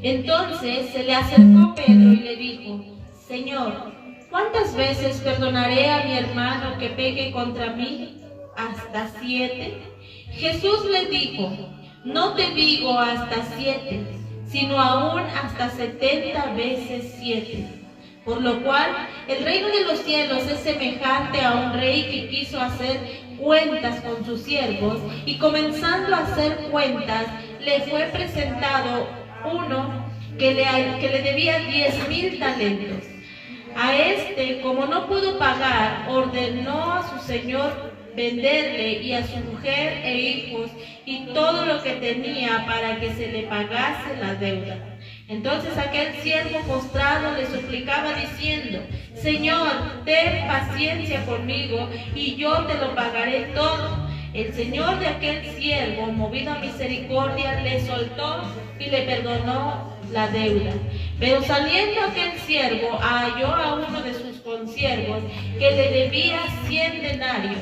Entonces se le acercó Pedro y le dijo: Señor, ¿cuántas veces perdonaré a mi hermano que peque contra mí? ¿Hasta 7? Jesús le dijo: No te digo hasta 7, sino aún hasta 70 veces 7. Por lo cual, el reino de los cielos es semejante a un rey que quiso hacer cuentas con sus siervos, y comenzando a hacer cuentas, le fue presentado uno que le debía 10,000 talentos. A este, como no pudo pagar, ordenó a su señor venderle y a su mujer e hijos y todo lo que tenía para que se le pagase la deuda. Entonces aquel siervo postrado le suplicaba diciendo: Señor, ten paciencia conmigo y yo te lo pagaré todo. El señor de aquel siervo, movido a misericordia, le soltó y le perdonó la deuda. Pero saliendo aquel siervo, halló a uno de sus consiervos que le debía 100 denarios,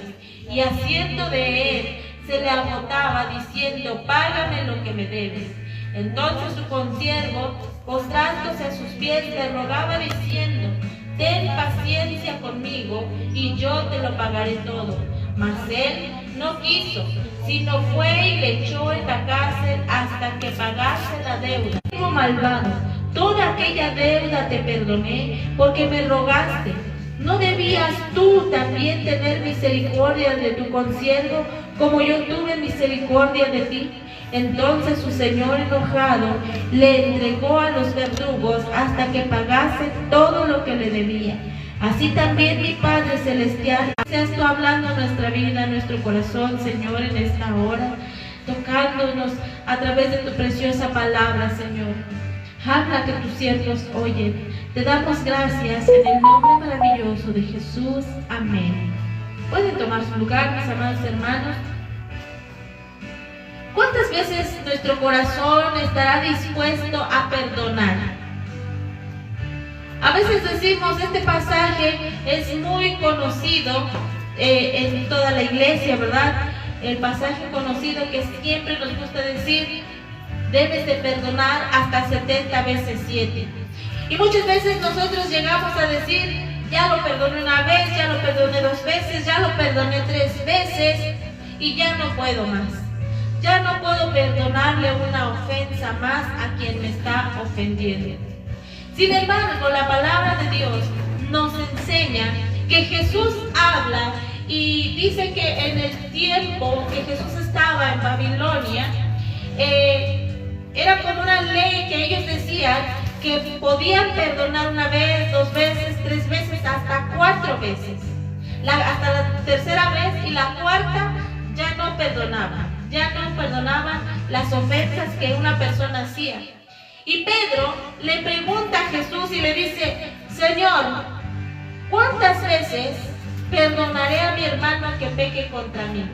y haciendo de él se le agotaba diciendo: Págame lo que me debes. Entonces su consiervo, postrándose a sus pies, le rogaba diciendo: Ten paciencia conmigo y yo te lo pagaré todo. Mas él no quiso, sino fue y le echó en la cárcel hasta que pagase la deuda. Hijo malvado, toda aquella deuda te perdoné porque me rogaste. ¿No debías tú también tener misericordia de tu consiervo, como yo tuve misericordia de ti? Entonces su señor, enojado, le entregó a los verdugos hasta que pagase todo lo que le debía. Así también mi Padre Celestial, seas tú hablando en nuestra vida, en nuestro corazón, Señor, en esta hora, tocándonos a través de tu preciosa palabra, Señor. Habla que tus siervos oyen. Te damos gracias en el nombre maravilloso de Jesús. Amén. Pueden tomar su lugar, mis amados hermanos. ¿Cuántas veces nuestro corazón estará dispuesto a perdonar? A veces decimos, este pasaje es muy conocido en toda la iglesia, ¿verdad? El pasaje conocido que siempre nos gusta decir: debes de perdonar hasta 70 veces 7. Y muchas veces nosotros llegamos a decir: ya lo perdoné una vez, ya lo perdoné 2 veces, ya lo perdoné 3 veces y ya no puedo más. Ya no puedo perdonarle una ofensa más a quien me está ofendiendo. Sin embargo, la palabra de Dios nos enseña que Jesús habla y dice que en el tiempo que Jesús estaba en Babilonia, era como una ley que ellos decían que podían perdonar 1 vez, 2 veces, 3 veces, hasta 4 veces. Hasta la tercera vez y la cuarta ya no perdonaban las ofensas que una persona hacía. Y Pedro le pregunta a Jesús y le dice: Señor, ¿cuántas veces perdonaré a mi hermano que peque contra mí?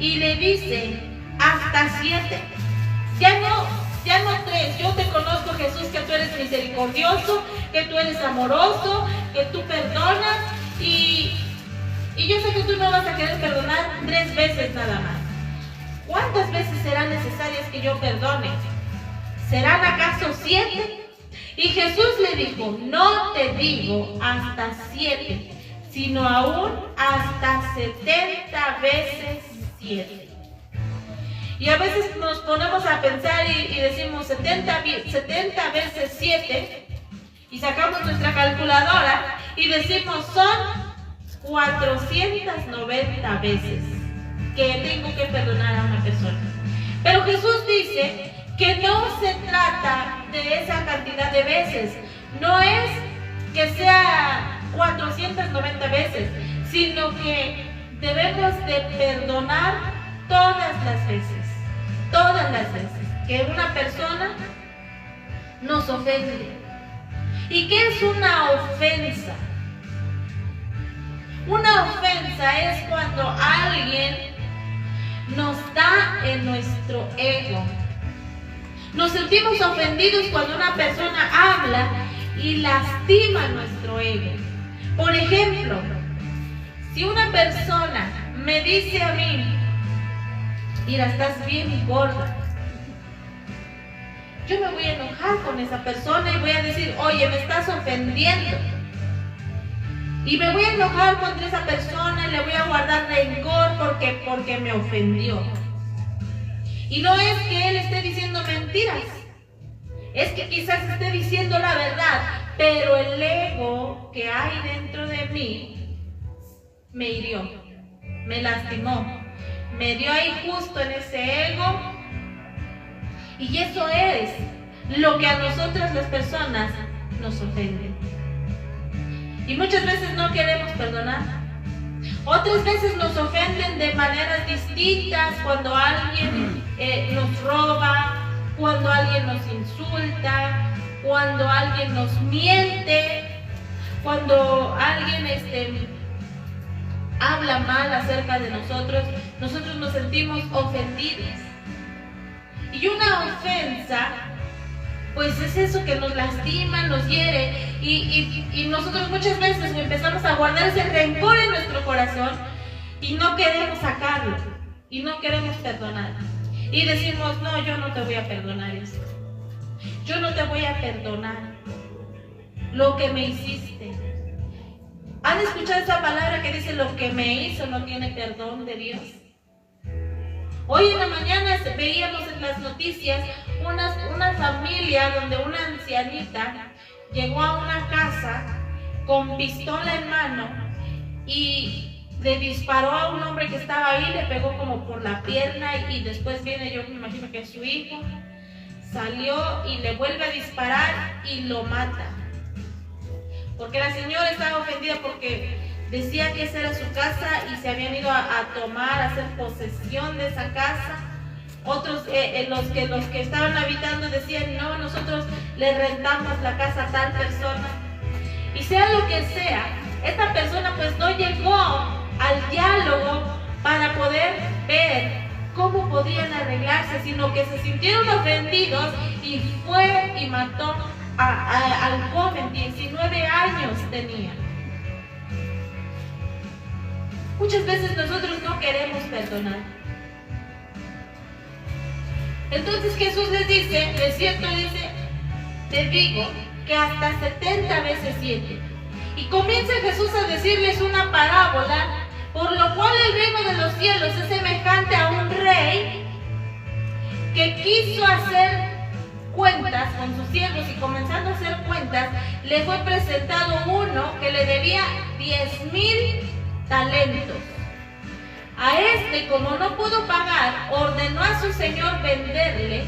Y le dice: hasta 7. Ya no 3. Yo te conozco, Jesús, que tú eres misericordioso, que tú eres amoroso, que tú perdonas, y yo sé que tú no vas a querer perdonar 3 veces nada más. ¿Cuántas veces serán necesarias que yo perdone? ¿Serán acaso 7? Y Jesús le dijo: no te digo hasta 7, sino aún hasta 70 veces 7. Y a veces nos ponemos a pensar y decimos 70 veces 7, y sacamos nuestra calculadora y decimos: son 490 veces que tengo que perdonar a una persona. Pero Jesús dice que no se trata de esa cantidad de veces, no es que sea 490 veces, sino que debemos de perdonar todas las veces que una persona nos ofende. ¿Y qué es una ofensa? Una ofensa es cuando alguien nos da en nuestro ego. Nos sentimos ofendidos cuando una persona habla y lastima nuestro ego. Por ejemplo, si una persona me dice a mí: mira, estás bien gorda, yo me voy a enojar con esa persona y voy a decir, oye, me estás ofendiendo. Y me voy a enojar contra esa persona y le voy a guardar rencor porque me ofendió. Y no es que él esté diciendo mentiras, es que quizás esté diciendo la verdad, pero el ego que hay dentro de mí me hirió, me lastimó, me dio ahí justo en ese ego. Y eso es lo que a nosotras las personas nos ofende. Y muchas veces no queremos perdonar. Otras veces nos ofenden de maneras distintas, cuando alguien nos roba, cuando alguien nos insulta, cuando alguien nos miente, cuando alguien habla mal acerca de nosotros nos sentimos ofendidos. Y una ofensa, pues es eso que nos lastima, nos hiere, y nosotros muchas veces empezamos a guardar ese rencor en nuestro corazón y no queremos sacarlo, y no queremos perdonar. Y decimos, no, yo no te voy a perdonar eso. Yo no te voy a perdonar lo que me hiciste. ¿Han escuchado esa palabra que dice, lo que me hizo no tiene perdón de Dios? Hoy en la mañana veíamos en las noticias una familia donde una ancianita llegó a una casa con pistola en mano y le disparó a un hombre que estaba ahí, le pegó como por la pierna, y después viene, yo me imagino que es su hijo, salió y le vuelve a disparar y lo mata. Porque la señora estaba ofendida porque decía que esa era su casa y se habían ido a tomar, a hacer posesión de esa casa. Otros, los que estaban habitando decían, no, nosotros le rentamos la casa a tal persona. Y sea lo que sea, esta persona pues no llegó al diálogo para poder ver cómo podían arreglarse, sino que se sintieron ofendidos y fue y mató al joven. 19 años tenía. Muchas veces nosotros no queremos perdonar. Entonces Jesús les dice, de cierto dice, te digo que hasta 70 veces 7. Y comienza Jesús a decirles una parábola, por lo cual el reino de los cielos es semejante a un rey que quiso hacer cuentas con sus siervos, y comenzando a hacer cuentas, le fue presentado uno que le debía 10,000 talentos. A este, como no pudo pagar, ordenó a su señor venderle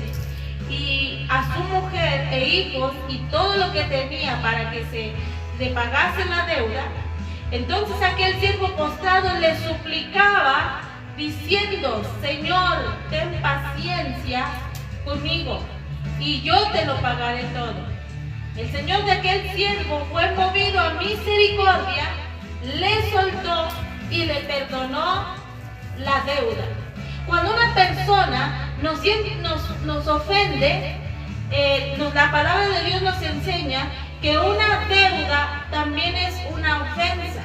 y a su mujer e hijos y todo lo que tenía para que se le pagase la deuda. Entonces aquel siervo postrado le suplicaba diciendo, Señor, ten paciencia conmigo y yo te lo pagaré todo. El señor de aquel siervo fue movido a misericordia, le soltó y le perdonó la deuda. Cuando una persona nos ofende, la palabra de Dios nos enseña que una deuda también es una ofensa.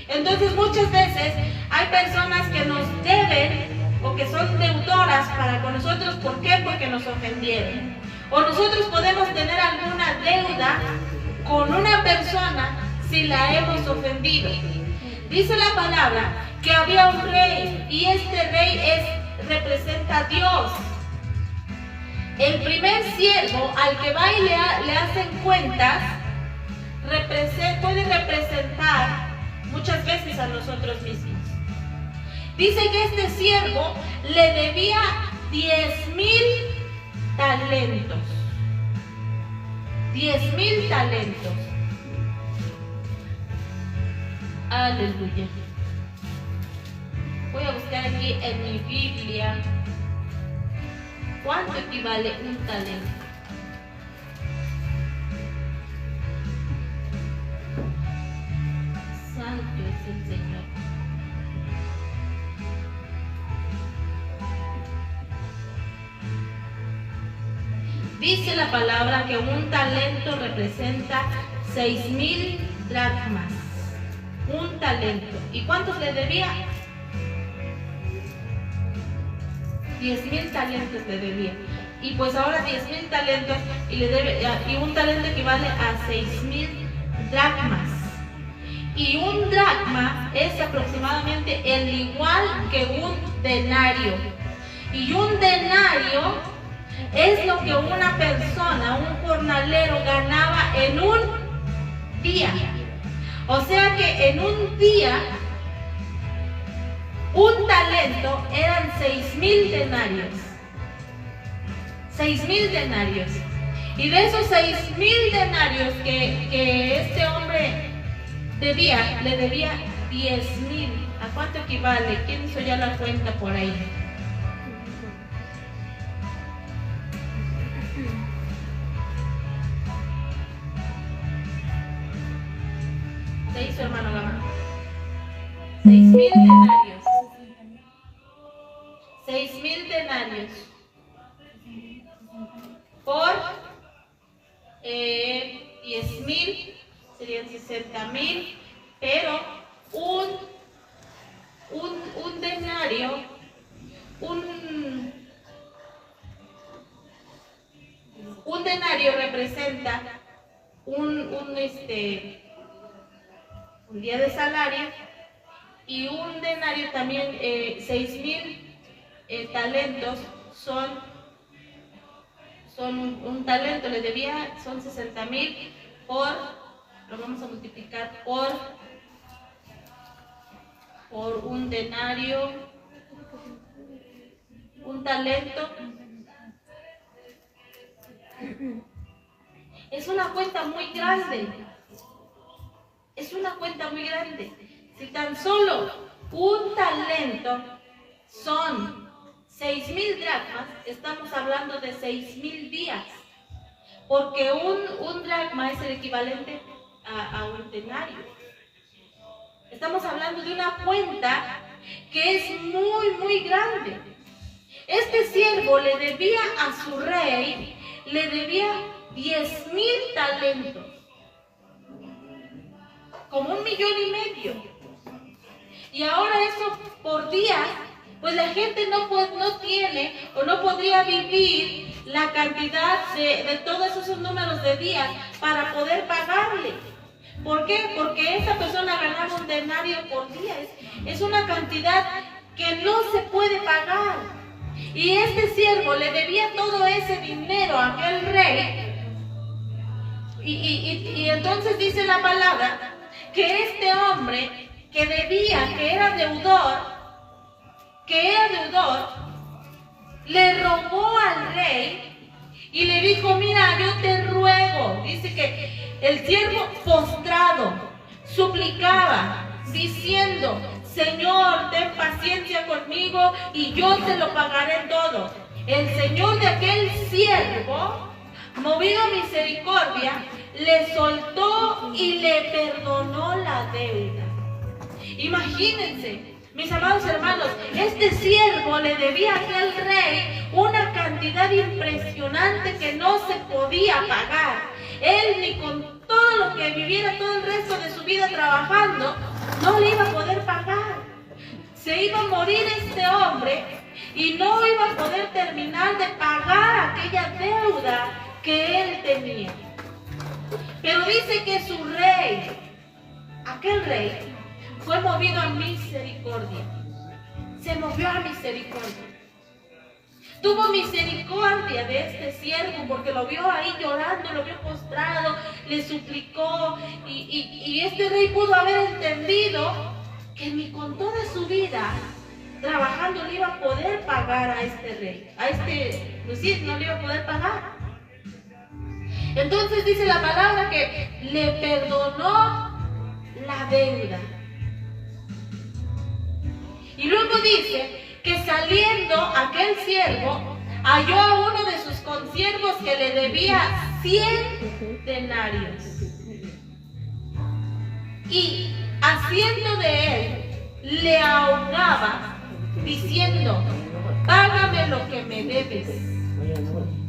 Entonces muchas veces hay personas que nos deben o que son deudoras para con nosotros. ¿Por qué? Porque nos ofendieron. O nosotros podemos tener alguna deuda con una persona si la hemos ofendido. Dice la palabra que había un rey, y este rey representa a Dios. El primer siervo al que va y le hacen cuentas puede representar muchas veces a nosotros mismos. Dice que este siervo le debía 10,000 talentos. 10,000 talentos. Aleluya. Voy a buscar aquí en mi Biblia cuánto equivale un talento. Santo es el Señor. Dice la palabra que un talento representa 6,000 dracmas. Un talento. ¿Y cuántos le debía? 10,000 talentos le debía. y pues ahora 10,000 talentos, y un talento equivale a 6,000 dracmas. Y un dracma es aproximadamente el igual que un denario. Y un denario es lo que una persona, un jornalero, ganaba en un día. O sea que en un día, un talento eran 6,000 denarios. 6,000 denarios. Y de esos 6,000 denarios que este hombre debía, le debía 10,000. ¿A cuánto equivale? ¿Quién hizo ya la cuenta por ahí? ¿Se hizo, hermano Gama? 6,000 denarios. 6,000 denarios. Por 10,000 serían 60,000, pero un denario, un denario representa un día de salario, y un denario también, 6,000 talentos son un talento, le debía, son 60,000 lo vamos a multiplicar por un denario, un talento. Es una cuenta muy grande. Es una cuenta muy grande. Si tan solo un talento son 6,000 dracmas, estamos hablando de 6,000 días. Porque un dracma es el equivalente a un denario. Estamos hablando de una cuenta que es muy, muy grande. Este siervo le debía a su rey, le debía 10,000 talentos. Como 1,5 millones. Y ahora eso por día, pues la gente no tiene o no podría vivir la cantidad de todos esos números de días para poder pagarle. ¿Por qué? Porque esa persona ganaba un denario por día. Es una cantidad que no se puede pagar. Y este siervo le debía todo ese dinero a aquel rey. Y entonces dice la palabra que este hombre que debía, que era deudor, le rogó al rey y le dijo: mira, yo te ruego. Dice que el siervo postrado suplicaba, diciendo: Señor, ten paciencia conmigo y yo te lo pagaré todo. El Señor de aquel siervo, movido a misericordia, le soltó y le perdonó la deuda. Imagínense, mis amados hermanos, este siervo le debía a aquel rey una cantidad impresionante que no se podía pagar. Él, ni con todo lo que viviera todo el resto de su vida trabajando, no le iba a poder pagar. Se iba a morir este hombre y no iba a poder terminar de pagar aquella deuda que él tenía. Pero dice que su rey, aquel rey, fue movido a misericordia. Se movió a misericordia. Tuvo misericordia de este siervo porque lo vio ahí llorando, lo vio postrado, le suplicó. Y este rey pudo haber entendido que ni con toda su vida trabajando le iba a poder pagar a este rey. Pues sí, no le iba a poder pagar. Entonces dice la palabra que le perdonó la deuda. Y luego dice que saliendo aquel siervo halló a uno de sus consiervos que le debía 100 denarios. Y haciendo de él, le ahogaba, diciendo: págame lo que me debes.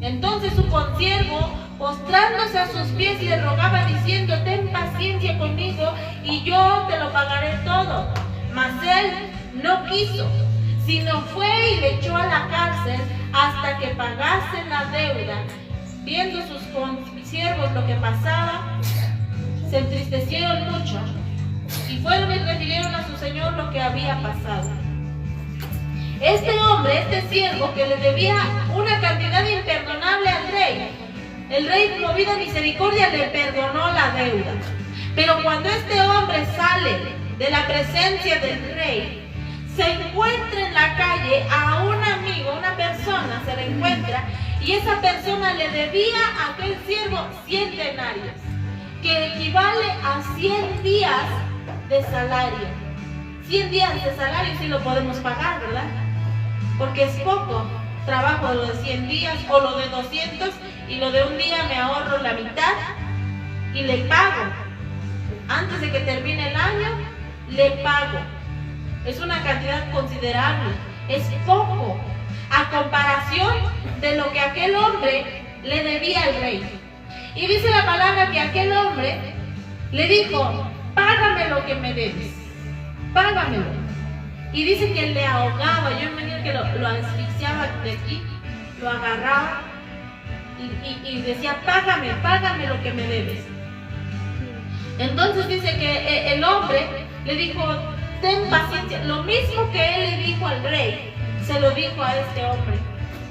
Entonces su consiervo, postrándose a sus pies, le rogaba diciendo: ten paciencia conmigo y yo te lo pagaré todo. Mas él no quiso, sino fue y le echó a la cárcel hasta que pagase la deuda. Viendo sus consiervos lo que pasaba, se entristecieron mucho y fueron y refirieron a su señor lo que había pasado. Este hombre, este siervo que le debía una cantidad imperdonable al rey, el rey, movido a misericordia, le perdonó la deuda. Pero cuando este hombre sale de la presencia del rey, se encuentra en la calle a un amigo, una persona se le encuentra, y esa persona le debía a aquel siervo 100 denarios, que equivale a 100 días de salario. 100 días de salario sí lo podemos pagar, ¿verdad? Porque es poco trabajo lo de 100 días o lo de 200, y lo de un día me ahorro la mitad y le pago. Antes de que termine el año, le pago. Es una cantidad considerable, es poco a comparación de lo que aquel hombre le debía al rey. Y dice la palabra que aquel hombre le dijo: págame lo que me debes, págamelo. Y dice que le ahogaba. Yo me imagino que lo asfixiaba de aquí, lo agarraba y decía: págame lo que me debes. Entonces dice que el hombre le dijo: ten paciencia. Lo mismo que él le dijo al rey, se lo dijo a este hombre.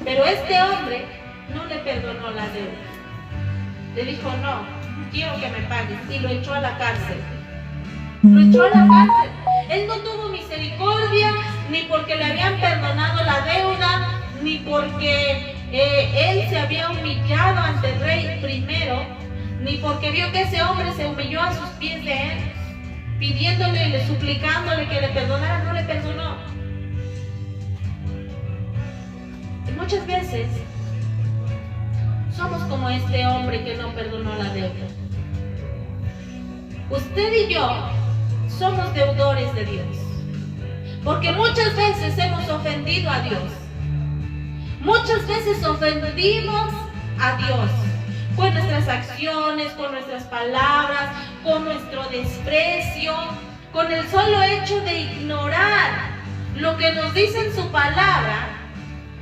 Pero este hombre no le perdonó la deuda. Le dijo: no, quiero que me pagues. Y lo echó a la cárcel. Lo echó a la cárcel. Él no tuvo misericordia, ni porque le habían perdonado la deuda, ni porque él se había humillado ante el rey primero, ni porque vio que ese hombre se humilló a sus pies de él, pidiéndole y suplicándole que le perdonara. No le perdonó. Y muchas veces somos como este hombre que no perdonó la deuda. Usted y yo somos deudores de Dios, porque muchas veces hemos ofendido a Dios. Muchas veces ofendimos a Dios con nuestras acciones, con nuestras palabras, con nuestro desprecio, con el solo hecho de ignorar lo que nos dice en su palabra.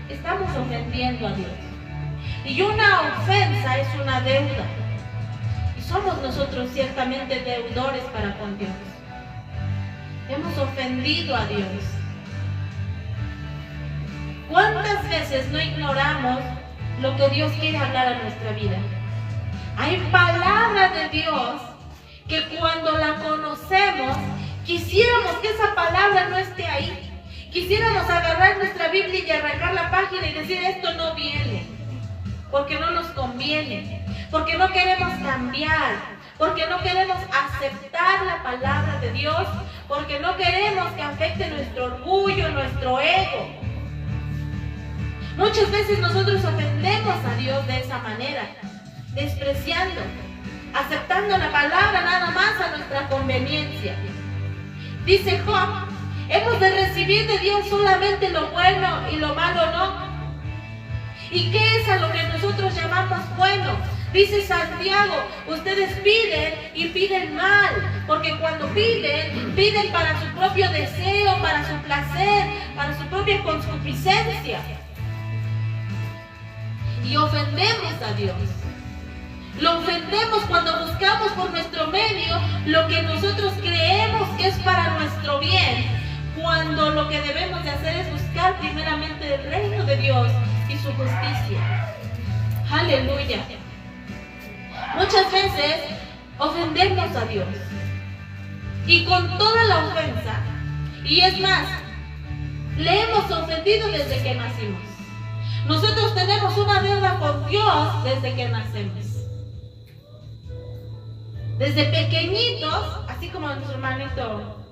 Estamos ofendiendo a Dios. Y una ofensa es una deuda. Y somos nosotros ciertamente deudores para con Dios. Hemos ofendido a Dios. ¿Cuántas veces no ignoramos lo que Dios quiere hablar a nuestra vida? Hay palabra de Dios que cuando la conocemos, quisiéramos que esa palabra no esté ahí. Quisiéramos agarrar nuestra Biblia y arrancar la página y decir: esto no viene, porque no nos conviene, porque no queremos cambiar, porque no queremos aceptar la palabra de Dios, porque no queremos que afecte nuestro orgullo, nuestro ego. Muchas veces nosotros ofendemos a Dios de esa manera, despreciando, aceptando la palabra nada más a nuestra conveniencia. Dice Job: hemos de recibir de Dios solamente lo bueno y lo malo no. ¿Y qué es a lo que nosotros llamamos bueno? Dice Santiago: ustedes piden y piden mal, porque cuando piden, piden para su propio deseo, para su placer, para su propia concupiscencia. Y ofendemos a Dios. Lo ofendemos cuando buscamos por nuestro medio lo que nosotros creemos que es para nuestro bien, cuando lo que debemos de hacer es buscar primeramente el reino de Dios y su justicia. Aleluya. Muchas veces ofendemos a Dios, y con toda la ofensa, y es más, le hemos ofendido desde que nacimos. Nosotros tenemos una deuda con Dios desde que nacemos. Desde pequeñitos, así como nuestro hermanito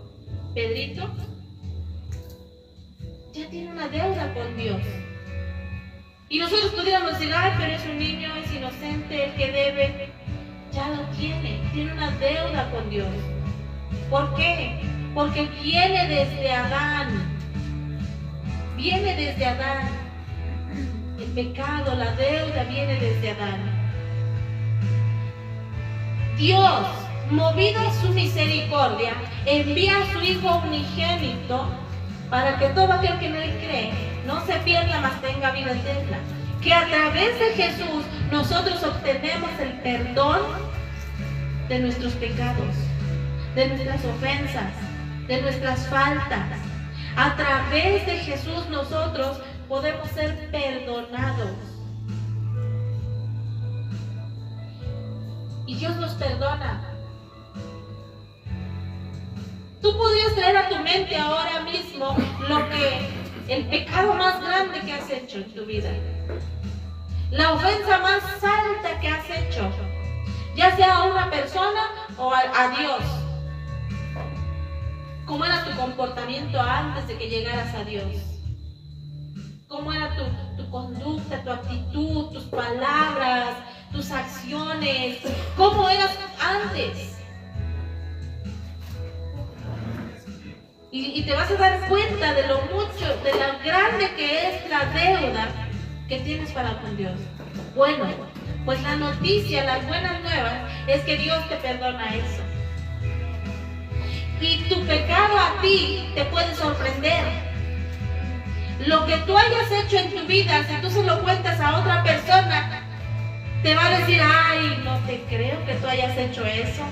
Pedrito, ya tiene una deuda con Dios. Y nosotros pudiéramos decir: ay, pero es un niño, es inocente, el que debe. Ya lo tiene una deuda con Dios. ¿Por qué? Porque viene desde Adán. Viene desde Adán. El pecado, la deuda viene desde Adán. Dios, movido a su misericordia, envía a su Hijo unigénito para que todo aquel que en Él cree no se pierda, mas tenga vida eterna. Que a través de Jesús nosotros obtenemos el perdón de nuestros pecados, de nuestras ofensas, de nuestras faltas. A través de Jesús nosotros podemos ser perdonados. Y Dios nos perdona. Tú podrías traer a tu mente ahora mismo el pecado más grande que has hecho en tu vida. La ofensa más alta que has hecho, ya sea a una persona o a Dios. ¿Cómo era tu comportamiento antes de que llegaras a Dios? ¿Cómo era tu conducta, tu actitud, tus palabras, tus acciones? ¿Cómo eras antes? Y te vas a dar cuenta de lo mucho, de lo grande que es la deuda que tienes para con Dios. Bueno, pues la noticia, las buenas nuevas, es que Dios te perdona eso. Y tu pecado a ti te puede sorprender. Lo que tú hayas hecho en tu vida, si tú se lo cuentas a otra persona, te va a decir, ay, no te creo que tú hayas hecho eso.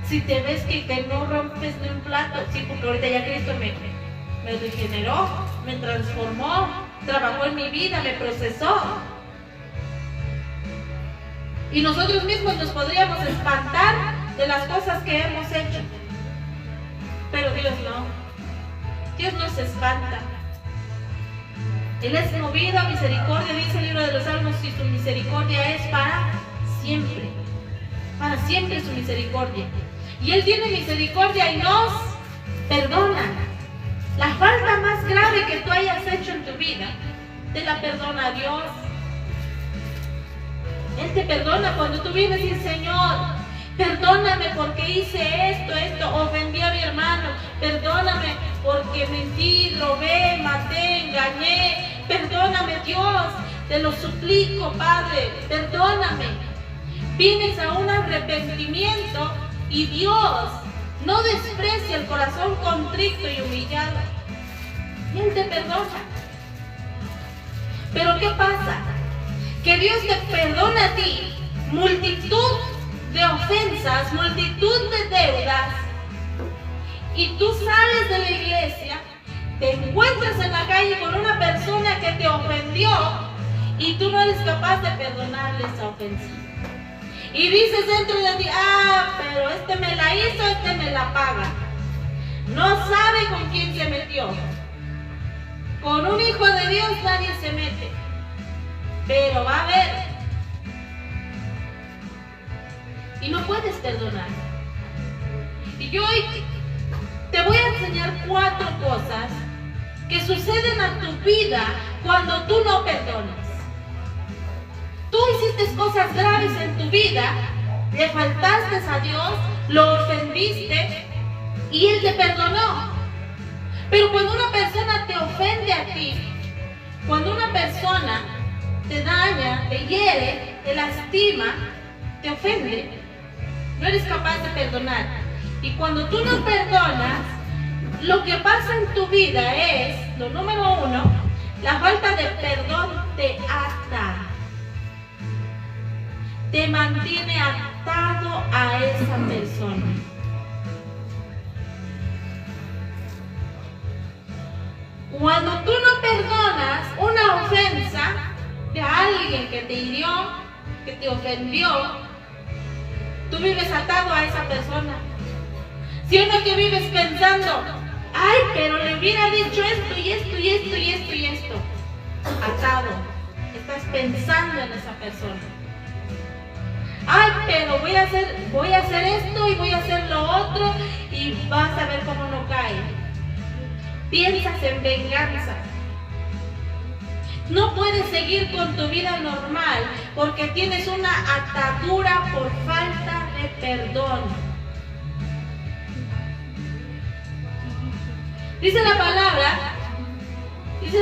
Si te ves que no rompes ni un plato, sí, porque ahorita ya Cristo me regeneró, me transformó, trabajó en mi vida, me procesó. Y nosotros mismos nos podríamos espantar de las cosas que hemos hecho. Pero Dios no. Dios no se espanta. Él es movido a misericordia, dice el libro de los Salmos, y su misericordia es para siempre. Para siempre su misericordia. Y Él tiene misericordia y nos perdona. La falta más grave que tú hayas hecho en tu vida, te la perdona Dios. Él te perdona cuando tú vienes y dices, Señor, perdóname porque hice esto, ofendí a mi hermano. Perdóname porque mentí, robé, maté, engañé. Perdóname, Dios, te lo suplico, Padre, perdóname. Vienes a un arrepentimiento y Dios no desprecia el corazón contrito y humillado. Y Él te perdona. Pero ¿qué pasa? Que Dios te perdona a ti multitud de ofensas, multitud de deudas, y tú sales de la iglesia, te encuentras en la calle con una persona que te ofendió y tú no eres capaz de perdonarle esa ofensa. Y dices dentro de ti, pero este me la hizo, este me la paga. No sabe con quién se metió. Con un hijo de Dios nadie se mete. Pero va a ver. Y no puedes perdonar. Y yo hoy te voy a enseñar 4 cosas que suceden a tu vida cuando tú no perdonas. Tú hiciste cosas graves en tu vida, le faltaste a Dios, lo ofendiste y Él te perdonó. Pero cuando una persona te ofende a ti, cuando una persona te daña, te hiere, te lastima, te ofende, no eres capaz de perdonar. Y cuando tú no perdonas, lo que pasa en tu vida es, lo número 1, la falta de perdón te ata. Te mantiene atado a esa persona. Cuando tú no perdonas una ofensa de alguien que te hirió, que te ofendió, tú vives atado a esa persona. Si uno que vives pensando, ay, pero le hubiera dicho esto y esto y esto y esto y esto. Atado. Estás pensando en esa persona. Ay, pero voy a hacer esto y voy a hacer lo otro y vas a ver cómo no cae. Piensas en venganza. No puedes seguir con tu vida normal porque tienes una atadura por falta de perdón. Dice la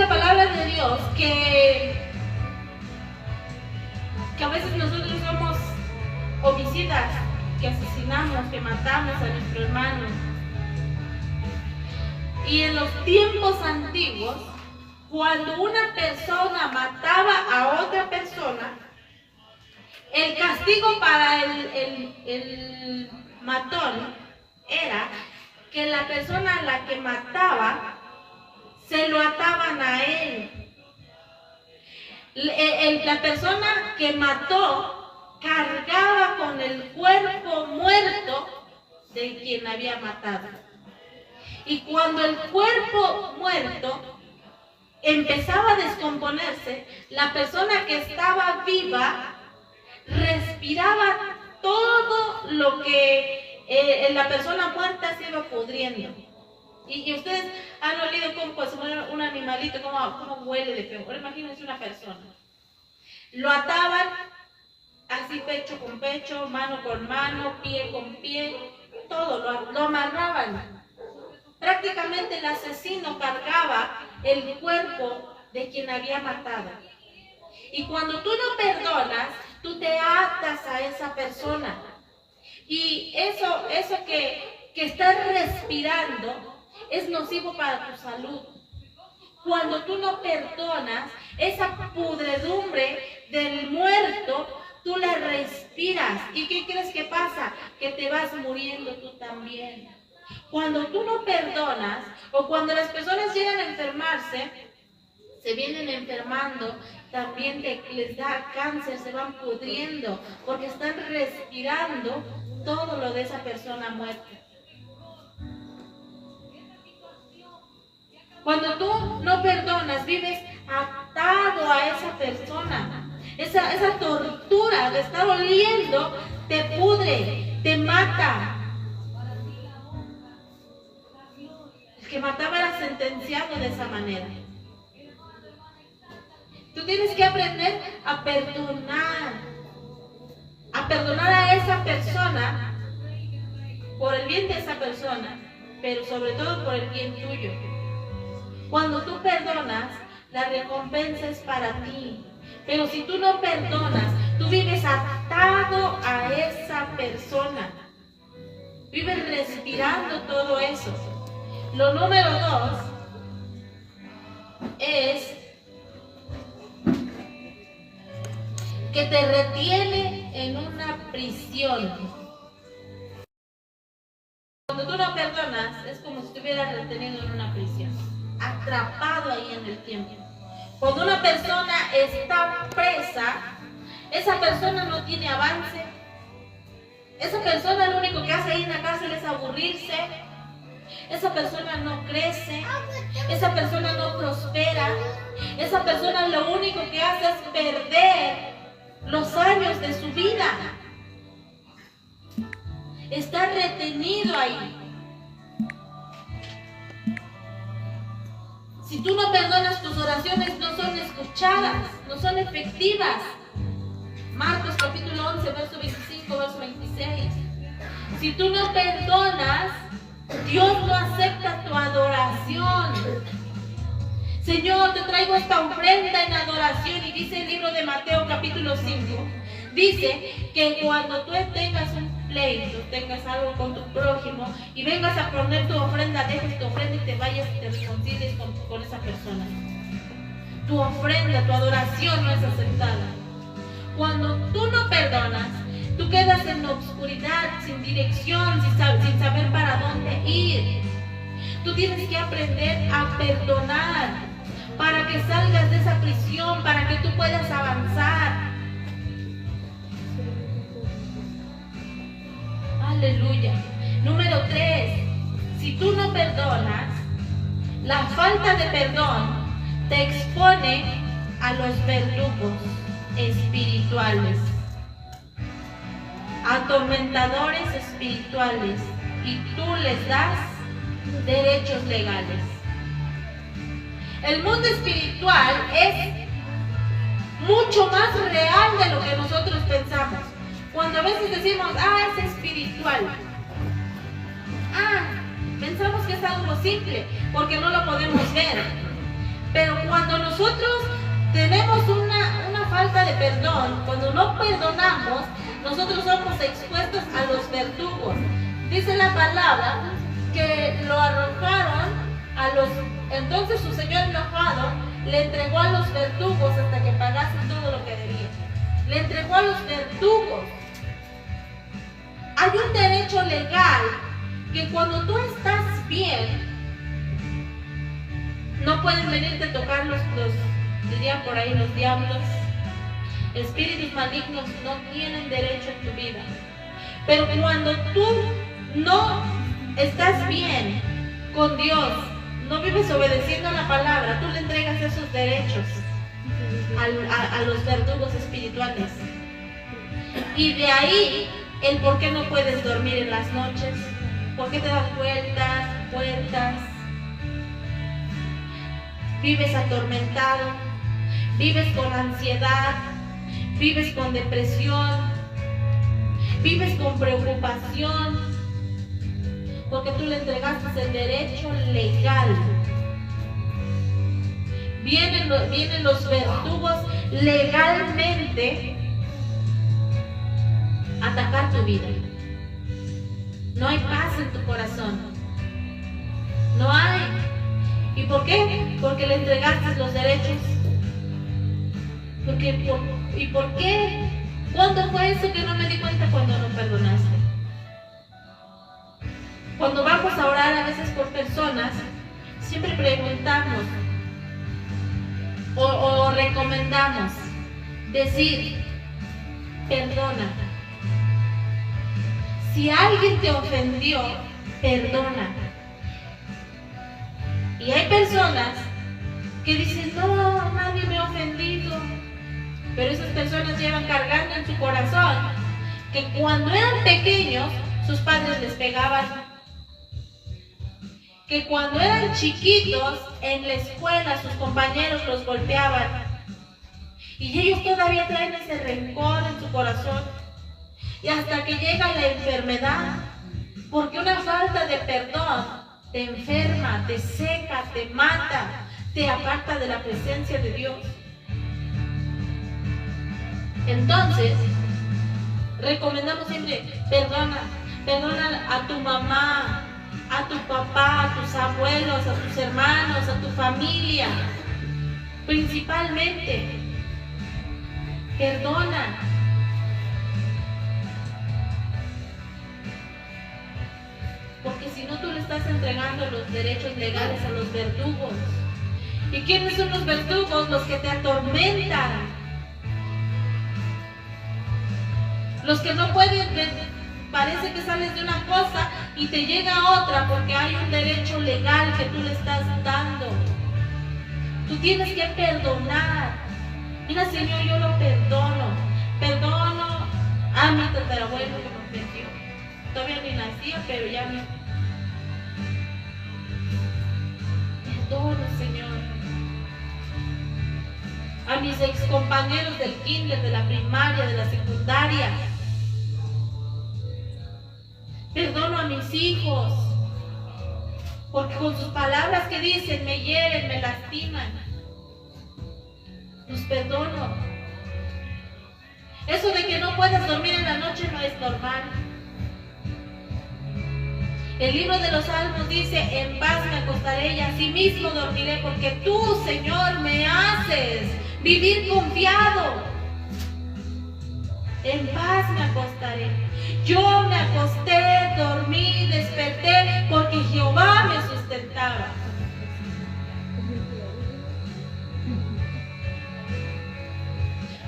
palabra de Dios que a veces nosotros somos homicidas, que asesinamos, que matamos a nuestro hermano. Y en los tiempos antiguos, cuando una persona mataba a otra persona, el castigo para el matón era que la persona a la que mataba se lo ataban a él. La persona que mató cargaba con el cuerpo muerto de quien había matado. Y cuando el cuerpo muerto empezaba a descomponerse, la persona que estaba viva respiraba todo lo que la persona muerta se iba pudriendo. Y ustedes han olido cómo pues, un animalito, cómo huele de feo. Ahora imagínense una persona. Lo ataban así pecho con pecho, mano con mano, pie con pie, todo, lo amarraban. Prácticamente el asesino cargaba el cuerpo de quien había matado. Y cuando tú no perdonas, tú te atas a esa persona. Y eso que estás respirando es nocivo para tu salud. Cuando tú no perdonas, esa pudredumbre del muerto, tú la respiras. ¿Y qué crees que pasa? Que te vas muriendo tú también. Cuando tú no perdonas, o cuando las personas llegan a enfermarse, se vienen enfermando, también les da cáncer, se van pudriendo, porque están respirando todo lo de esa persona muerta. Cuando tú no perdonas, vives atado a esa persona. Esa tortura de estar oliendo te pudre, te mata. El que mataba era sentenciado de esa manera. Tú tienes que aprender a perdonar a esa persona por el bien de esa persona, pero sobre todo por el bien tuyo. Cuando tú perdonas, la recompensa es para ti. Pero si tú no perdonas, tú vives atado a esa persona. Vives respirando todo eso. Lo número 2 es que te retiene en una prisión. Cuando tú no perdonas, es como si estuvieras retenido en una prisión, atrapado ahí en el tiempo. Cuando una persona está presa, esa persona no tiene avance. Esa persona lo único que hace ahí en la cárcel es aburrirse. Esa persona no crece. Esa persona no prospera. Esa persona lo único que hace es perder los años de su vida. Está retenido ahí. Si tú no perdonas, tus oraciones no son escuchadas, no son efectivas. Marcos capítulo 11, verso 25, verso 26. Si tú no perdonas, Dios no acepta tu adoración. Señor, te traigo esta ofrenda en adoración. Y dice el libro de Mateo capítulo 5, dice que cuando tú tengas un pleito, tengas algo con tu prójimo y vengas a poner tu ofrenda, dejes tu ofrenda y te vayas y te reconcilies con esa persona. Tu ofrenda, tu adoración no es aceptada. Cuando tú no perdonas, tú quedas en la oscuridad, sin dirección, sin saber para dónde ir. Tú tienes que aprender a perdonar para que salgas de esa prisión, para que tú puedas avanzar. Aleluya. Número 3. Si tú no perdonas, la falta de perdón te expone a los verdugos espirituales, atormentadores espirituales, y tú les das derechos legales. El mundo espiritual es mucho más real de lo que nosotros pensamos. Cuando a veces decimos, es espiritual, pensamos que es algo simple porque no lo podemos ver. Pero cuando nosotros tenemos una falta de perdón, cuando no perdonamos, nosotros somos expuestos a los verdugos. Dice la palabra que lo arrojaron Entonces su señor enojado le entregó a los verdugos hasta que pagasen todo lo que debía. Le entregó a los verdugos. Hay un derecho legal que cuando tú estás bien, no pueden venirte a tocar dirían por ahí los diablos. Espíritus malignos no tienen derecho en tu vida. Pero cuando tú no estás bien con Dios, no vives obedeciendo la palabra, tú le entregas esos derechos a los verdugos espirituales. Y de ahí el por qué no puedes dormir en las noches, por qué te das vueltas, vives atormentado, vives con ansiedad, vives con depresión, vives con preocupación, porque tú le entregaste el derecho legal. Vienen los verdugos legalmente a atacar tu vida. No hay paz en tu corazón. No hay. ¿Y por qué? Porque le entregaste los derechos. ¿Y por qué? ¿Cuándo fue eso que no me di cuenta? Cuando no perdonaste. Cuando vamos a orar a veces por personas, siempre preguntamos o recomendamos decir, perdona. Si alguien te ofendió, perdona. Y hay personas que dicen, no, nadie me ha ofendido. Pero esas personas llevan cargando en su corazón que cuando eran pequeños, sus padres les pegaban. Que cuando eran chiquitos, en la escuela, sus compañeros los golpeaban. Y ellos todavía traen ese rencor en su corazón. Y hasta que llega la enfermedad, porque una falta de perdón te enferma, te seca, te mata, te aparta de la presencia de Dios. Entonces, recomendamos siempre, perdona a tu mamá, a tu papá, a tus abuelos, a tus hermanos, a tu familia. Principalmente, perdona. Porque si no, tú le estás entregando los derechos legales a los verdugos. ¿Y quiénes son los verdugos? Los que te atormentan. Los que no pueden, parece que sales de una cosa y te llega otra porque hay un derecho legal que tú le estás dando. Tú tienes que perdonar. Mira, Señor, yo lo perdono. Perdono a mi tatarabuelo que me ofendió. Todavía ni nacía, pero ya me... Perdono, Señor. A mis excompañeros del kinder, de la primaria, de la secundaria. Perdono a mis hijos, porque con sus palabras que dicen me hieren, me lastiman. Los perdono. Eso de que no puedas dormir en la noche no es normal. El libro de los Salmos dice, en paz me acostaré y asimismo dormiré, porque tú, Señor, me haces vivir confiado. En paz me acostaré. Yo me acosté, dormí, desperté, porque Jehová me sustentaba.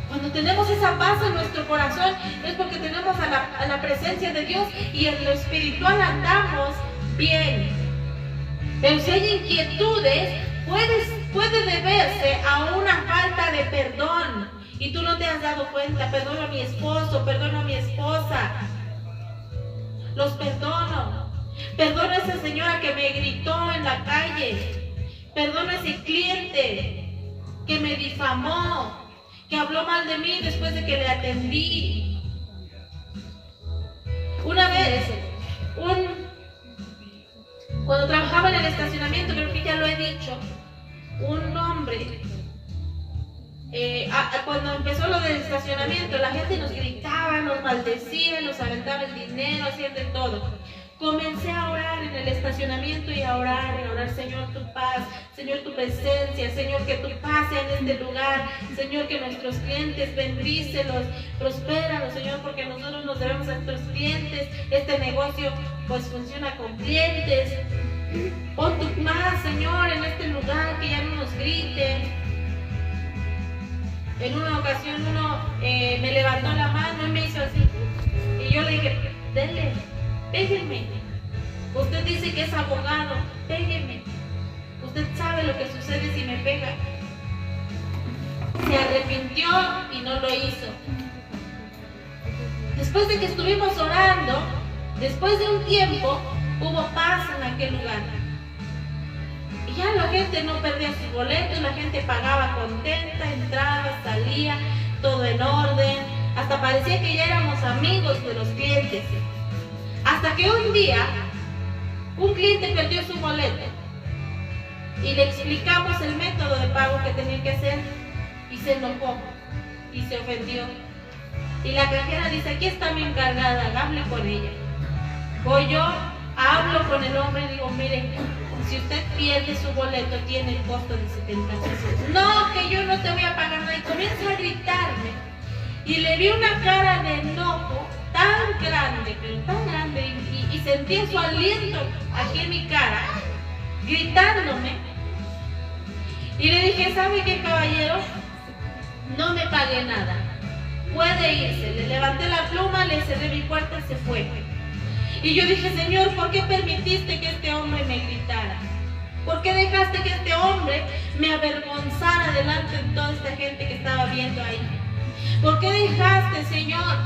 Cuando tenemos esa paz en nuestro corazón, es porque tenemos a la presencia de Dios y en lo espiritual andamos bien. Pero si hay inquietudes, puede deberse a una falta de perdón. Y tú no te has dado cuenta. Perdono a mi esposo, perdono a mi esposa. Los perdono. Perdono a esa señora que me gritó en la calle. Perdono a ese cliente que me difamó, que habló mal de mí después de que le atendí. Una vez, cuando trabajaba en el estacionamiento, creo que ya lo he dicho, un hombre, cuando empezó lo del estacionamiento, la gente nos gritaba, nos maldecía, nos aventaba el dinero, hacían de todo. Comencé a orar en el estacionamiento y a orar, Señor, tu paz, Señor, tu presencia, Señor, que tu paz sea en este lugar, Señor, que nuestros clientes bendícelos, prospéralos, Señor, porque nosotros nos debemos a nuestros clientes, este negocio pues funciona con clientes. Pon tu paz, Señor, en este lugar, que ya no nos griten. En una ocasión uno me levantó la mano y me hizo así, y yo le dije, denle, péguenme. Usted dice que es abogado, péguenme. Usted sabe lo que sucede si me pega. Se arrepintió y no lo hizo. Después de que estuvimos orando, después de un tiempo, hubo paz en aquel lugar. Y ya la gente no perdía sus boletos, la gente pagaba contenta, entraba, salía, todo en orden. Hasta parecía que ya éramos amigos de los clientes. Hasta que un día, un cliente perdió su boleto y le explicamos el método de pago que tenía que hacer y se enojó y se ofendió. Y la cajera dice, aquí está mi encargada, hable con ella. Voy yo, hablo con el hombre y digo, mire, si usted pierde su boleto tiene el costo de 70 pesos. No, que yo no te voy a pagar nada. Y comienza a gritarme. Y le vi una cara de enojo tan grande, pero tan grande, y sentí su aliento aquí en mi cara, gritándome. Y le dije, ¿sabe qué, caballero? No me pague nada. Puede irse. Le levanté la pluma, le cerré mi puerta y se fue. Y yo dije, Señor, ¿por qué permitiste que este hombre me gritara? ¿Por qué dejaste que este hombre me avergonzara delante de toda esta gente que estaba viendo ahí? ¿Por qué dejaste, Señor,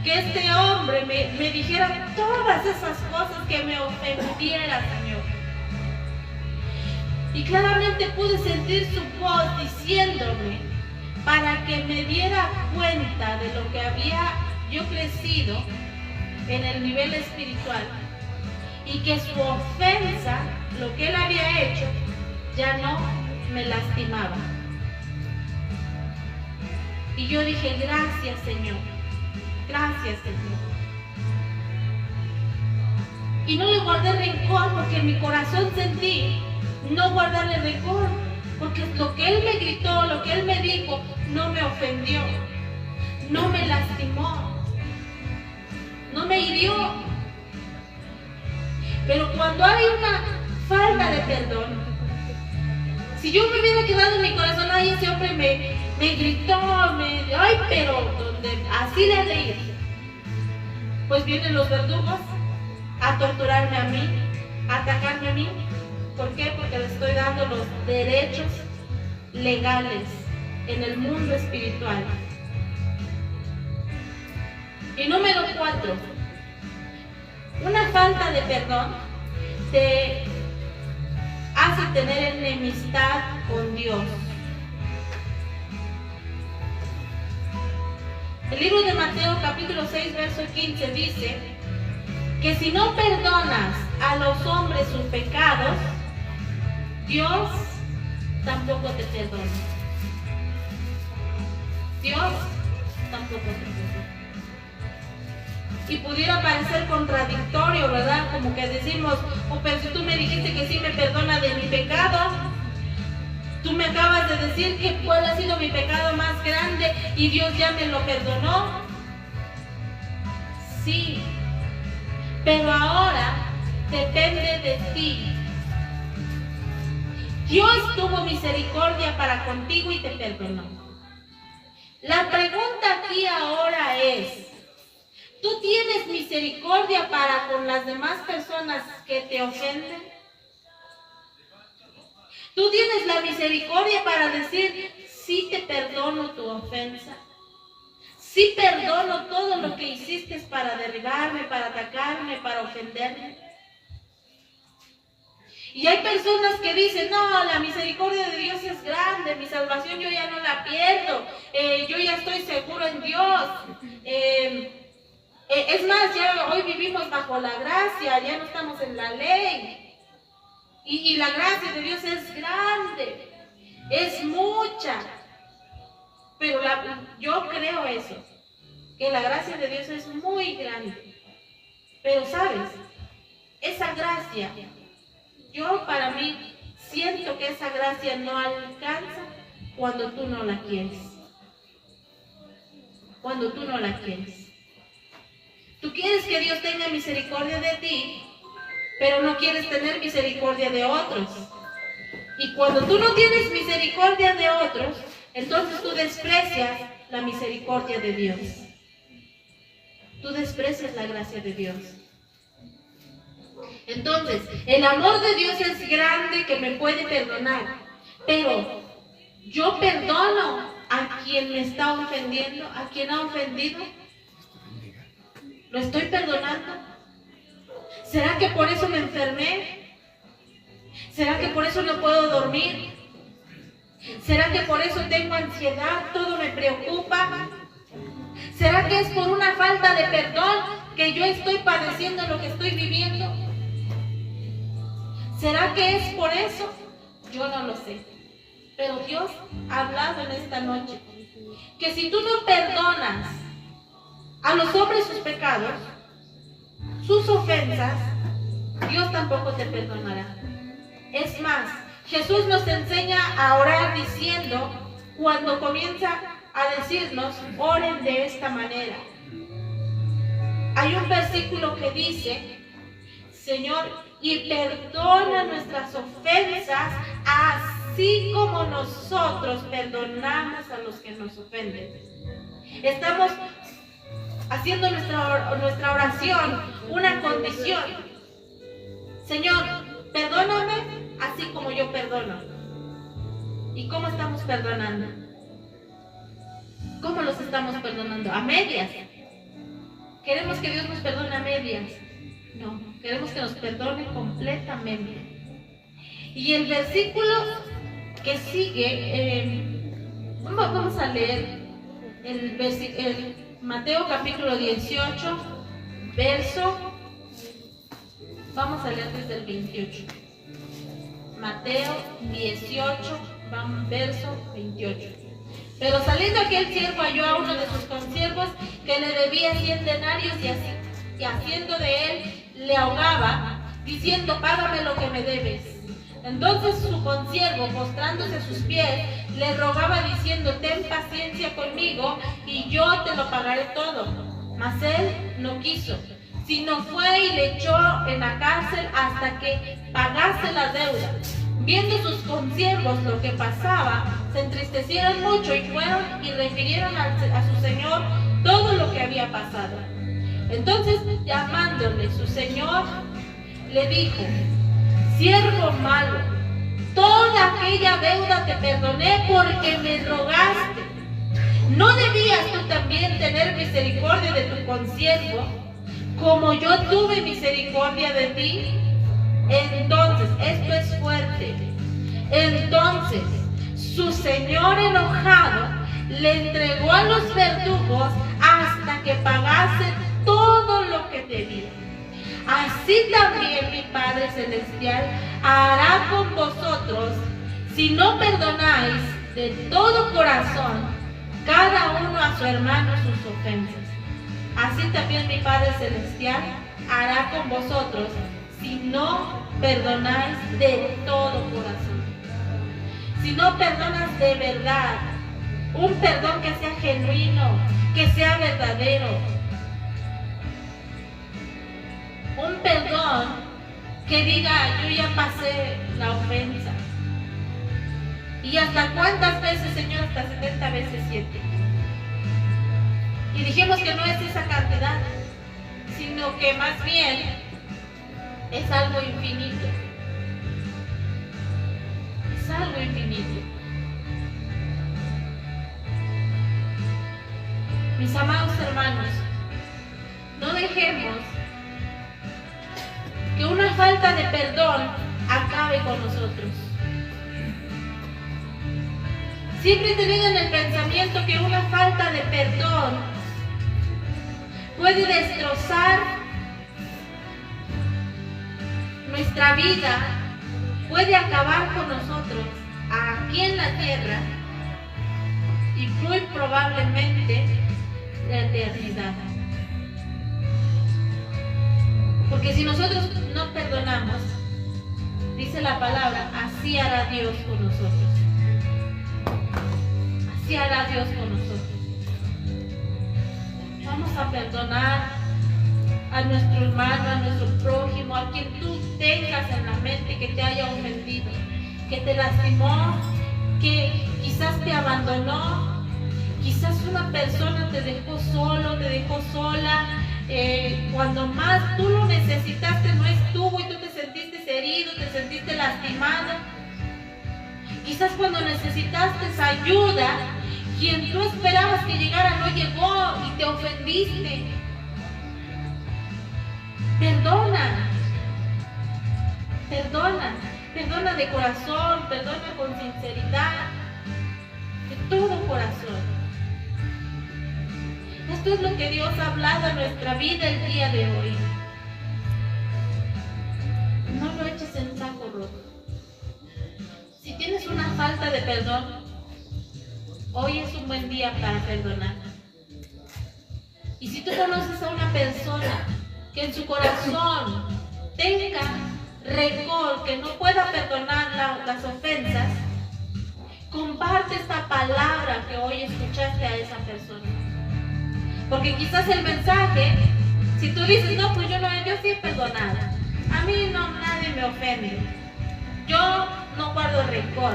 que este hombre me dijera todas esas cosas que me ofendiera, Señor? Y claramente pude sentir su voz diciéndome para que me diera cuenta de lo que había yo crecido en el nivel espiritual y que su ofensa, lo que él había hecho, ya no me lastimaba. Y yo dije, gracias, Señor, gracias, Señor. Y no le guardé rencor porque en mi corazón sentí no guardarle rencor, porque lo que él me gritó, lo que él me dijo, no me ofendió, no me lastimó, no me hirió. Pero cuando hay una falta de perdón, si yo me hubiera quedado en mi corazón, ay, ese hombre me gritó, ay, pero donde así le leí, pues vienen los verdugos a torturarme a mí, a atacarme a mí. ¿Por qué? Porque le estoy dando los derechos legales en el mundo espiritual. Y número 4, una falta de perdón te hace tener enemistad con Dios. El libro de Mateo capítulo 6 verso 15 dice que si no perdonas a los hombres sus pecados, Dios tampoco te perdona. Dios tampoco te perdona. Y pudiera parecer contradictorio, ¿verdad? Como que decimos, oh, pero si tú me dijiste que sí me perdona de mi pecado, tú me acabas de decir que cuál ha sido mi pecado más grande y Dios ya me lo perdonó. Sí, pero ahora depende de ti. Dios tuvo misericordia para contigo y te perdonó. La pregunta aquí ahora es, ¿tú tienes misericordia para con las demás personas que te ofenden? ¿Tú tienes la misericordia para decir, sí te perdono tu ofensa? Sí perdono todo lo que hiciste para derribarme, para atacarme, para ofenderme. Y hay personas que dicen, no, la misericordia de Dios es grande, mi salvación yo ya no la pierdo, yo ya estoy seguro en Dios. Es más, ya hoy vivimos bajo la gracia, ya no estamos en la ley. Y la gracia de Dios es grande, es mucha. Pero yo creo eso, que la gracia de Dios es muy grande. Pero ¿sabes? esa gracia, yo para mí siento que esa gracia no alcanza cuando tú no la quieres. Cuando tú no la quieres. Tú quieres que Dios tenga misericordia de ti, pero no quieres tener misericordia de otros. Y cuando tú no tienes misericordia de otros, entonces tú desprecias la misericordia de Dios. Tú desprecias la gracia de Dios. Entonces, el amor de Dios es grande que me puede perdonar, pero yo perdono a quien me está ofendiendo, a quien ha ofendido. ¿Lo estoy perdonando? ¿Será que por eso me enfermé? ¿Será que por eso no puedo dormir? ¿Será que por eso tengo ansiedad? ¿Todo me preocupa? ¿Será que es por una falta de perdón que yo estoy padeciendo lo que estoy viviendo? ¿Será que es por eso? Yo no lo sé. Pero Dios ha hablado en esta noche que si tú no perdonas a los hombres sus pecados, sus ofensas, Dios tampoco te perdonará. Es más, Jesús nos enseña a orar diciendo, cuando comienza a decirnos, oren de esta manera. Hay un versículo que dice, Señor, y perdona nuestras ofensas, así como nosotros perdonamos a los que nos ofenden. Estamos haciendo nuestra oración una condición. Señor, perdóname así como yo perdono. ¿Y cómo estamos perdonando? ¿Cómo los estamos perdonando? A medias. ¿Queremos que Dios nos perdone a medias? No, queremos que nos perdone completamente. Y el versículo que sigue, vamos a leer el Mateo capítulo 18, vamos a leer desde el 28. Mateo 18, verso 28. Pero saliendo aquel siervo halló a uno de sus consiervos que le debía 100 denarios y haciendo de él le ahogaba, diciendo, págame lo que me debes. Entonces su consiervo, postrándose a sus pies, le rogaba diciendo, ten paciencia conmigo y yo te lo pagaré todo. Mas él no quiso, sino fue y le echó en la cárcel hasta que pagase la deuda. Viendo sus consiervos lo que pasaba, se entristecieron mucho y fueron y refirieron a su señor todo lo que había pasado. Entonces, llamándole su señor, le dijo, siervo malo, toda aquella deuda te perdoné porque me rogaste. ¿No debías tú también tener misericordia de tu consiervo, como yo tuve misericordia de ti? Entonces, esto es fuerte. Entonces, su señor enojado le entregó a los verdugos hasta que pagase todo lo que debía. Así también mi Padre Celestial hará con vosotros si no perdonáis de todo corazón cada uno a su hermano sus ofensas. Así también mi Padre Celestial hará con vosotros si no perdonáis de todo corazón. Si no perdonas de verdad, un perdón que sea genuino, que sea verdadero. Un perdón que diga, yo ya pasé la ofensa. ¿Y hasta cuántas veces, Señor? Hasta 70 veces 7. Y dijimos que no es esa cantidad, sino que más bien es algo infinito. Es algo infinito. Mis amados hermanos, no dejemos que una falta de perdón acabe con nosotros. Siempre teniendo en el pensamiento que una falta de perdón puede destrozar nuestra vida, puede acabar con nosotros aquí en la tierra y muy probablemente la eternidad. Porque si nosotros no perdonamos, dice la palabra, así hará Dios con nosotros. Así hará Dios con nosotros. Vamos a perdonar a nuestro hermano, a nuestro prójimo, a quien tú tengas en la mente que te haya ofendido, que te lastimó, que quizás te abandonó, quizás una persona te dejó solo, te dejó sola, cuando más tú lo necesitaste no estuvo y tú te sentiste herido, te sentiste lastimado. Quizás cuando necesitaste esa ayuda, quien tú esperabas que llegara no llegó y te ofendiste. Perdona, perdona, perdona de corazón, perdona con sinceridad, de todo corazón. Esto es lo que Dios ha hablado en nuestra vida el día de hoy. No lo eches en saco roto. Si tienes una falta de perdón, hoy es un buen día para perdonar. Y si tú conoces a una persona que en su corazón tenga rencor, que no pueda perdonar las ofensas, comparte esta palabra que hoy escuchaste a esa persona. Porque quizás el mensaje, si tú dices, no, pues yo sí he perdonado, a mí no, nadie me ofende, yo no guardo rencor,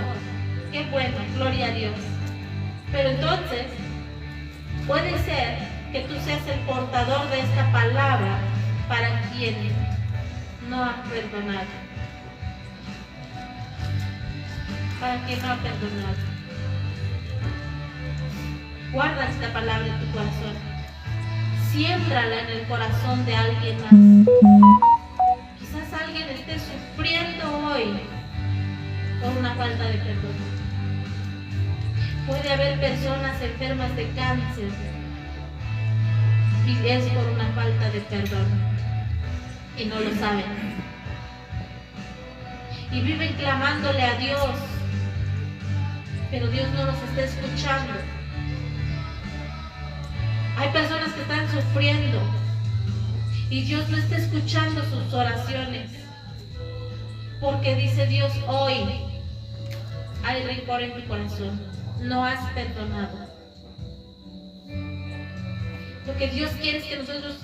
qué bueno, gloria a Dios. Pero entonces, puede ser que tú seas el portador de esta palabra para quien no ha perdonado. Para quien no ha perdonado. Guarda esta palabra en tu corazón. Siémbrala en el corazón de alguien más. Quizás alguien esté sufriendo hoy por una falta de perdón. Puede haber personas enfermas de cáncer y es por una falta de perdón y no lo saben. Y viven clamándole a Dios, pero Dios no los está escuchando. Hay personas que están sufriendo y Dios no está escuchando sus oraciones, porque dice Dios, hoy hay rencor en tu corazón, no has perdonado. Lo que Dios quiere es que nosotros